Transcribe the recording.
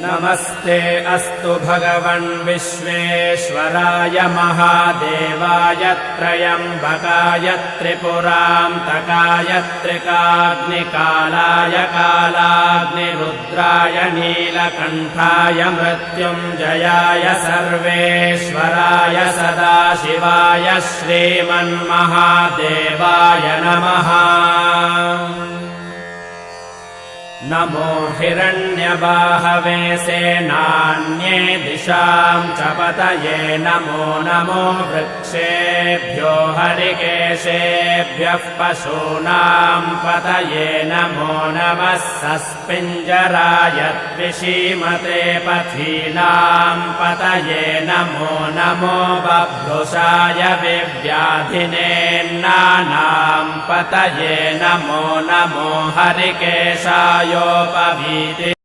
नमस्ते अस्तु भगवन् विश्वेश्वराय महादेवाय त्रयम्बकाय त्रिपुरान्तकाय त्रिकाग्निकालाय कालाग्निरुद्राय नीलकण्ठाय मृत्युञ्जयाय सर्वेश्वराय सदाशिवाय श्रीमन्महादेवाय नमः। नमो हिरण्यबाहवे सेनान्ये दिशां च पतये नमो नमो वृक्षेभ्यो हरिकेशेभ्यः पशूनां पतये नमो नमः सस्पिञ्जराय द्विषीमते पथीनां पतये नमो नमो बभ्रुषाय विव्याधिनेन्नानां पतये नमो नमो हरिकेशाय योपवीति